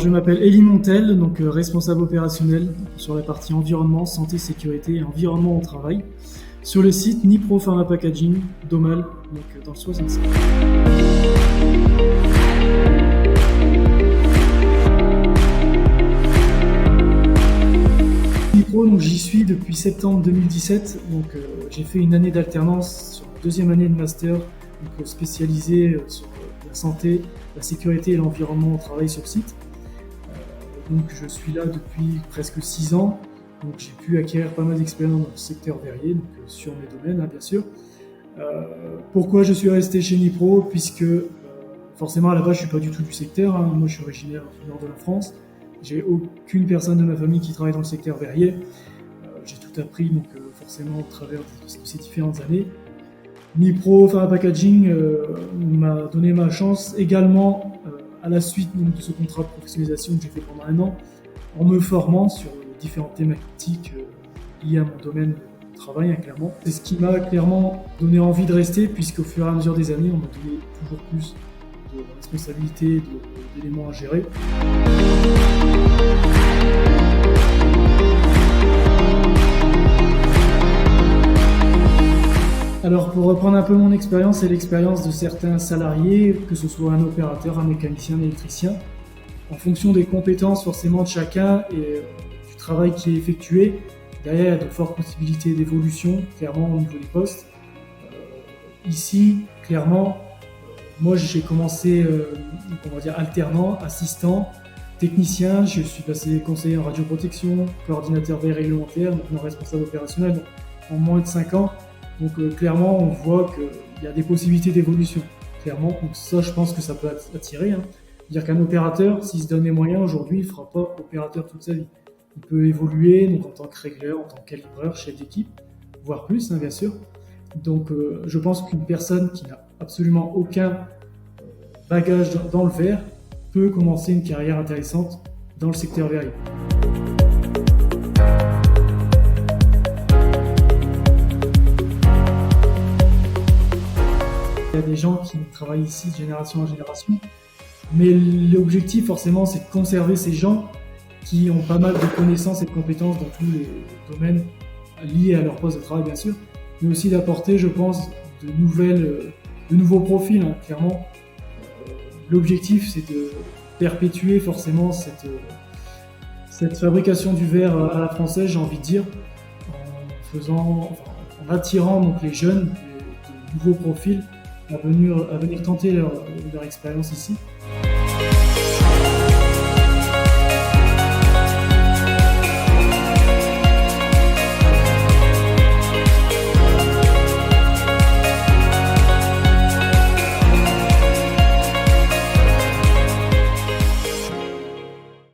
je m'appelle Elie Montel, donc responsable opérationnel sur la partie environnement, santé, sécurité et environnement au travail sur le site Nipro Pharma Packaging d'Aumale, donc dans le 65. Nipro, donc j'y suis depuis septembre 2017, donc j'ai fait une année d'alternance sur la deuxième année de master, donc spécialisée sur la santé, la sécurité et l'environnement au travail sur site. Donc je suis là depuis presque 6 ans, donc j'ai pu acquérir pas mal d'expérience dans le secteur verrier, donc sur mes domaines bien sûr. Pourquoi je suis resté chez Nipro? Puisque forcément à la base je suis pas du tout du secteur, hein. Moi je suis originaire du nord de la France, j'ai aucune personne de ma famille qui travaille dans le secteur verrier. J'ai tout appris donc forcément au travers de ces différentes années. Nipro Pharma Packaging m'a donné ma chance également à la suite de ce contrat de professionnalisation que j'ai fait pendant 1 an, en me formant sur différentes thématiques liées à mon domaine de travail, clairement. C'est ce qui m'a clairement donné envie de rester, puisqu'au fur et à mesure des années, on m'a donné toujours plus de responsabilités, d'éléments à gérer. Alors pour reprendre un peu mon expérience et l'expérience de certains salariés, que ce soit un opérateur, un mécanicien, un électricien, en fonction des compétences forcément de chacun et du travail qui est effectué, derrière il y a de fortes possibilités d'évolution, clairement au niveau des postes. Ici, clairement, moi j'ai commencé alternant, assistant, technicien, je suis passé conseiller en radioprotection, coordinateur veille réglementaire, maintenant responsable opérationnel, donc en moins de 5 ans. Donc clairement, on voit qu'il y a des possibilités d'évolution. Clairement, donc ça, je pense que ça peut attirer. Dire qu'un opérateur, s'il se donne les moyens aujourd'hui, il ne fera pas opérateur toute sa vie. Il peut évoluer donc en tant que régleur, en tant que calibreur, chef d'équipe, voire plus, bien sûr. Donc je pense qu'une personne qui n'a absolument aucun bagage dans le verre peut commencer une carrière intéressante dans le secteur verrier. Il y a des gens qui travaillent ici de génération en génération, mais l'objectif forcément c'est de conserver ces gens qui ont pas mal de connaissances et de compétences dans tous les domaines liés à leur poste de travail bien sûr, mais aussi d'apporter, je pense, de nouveaux profils, clairement. L'objectif c'est de perpétuer forcément cette fabrication du verre à la française, j'ai envie de dire, en attirant donc les jeunes, de nouveaux profils à venir tenter leur expérience ici.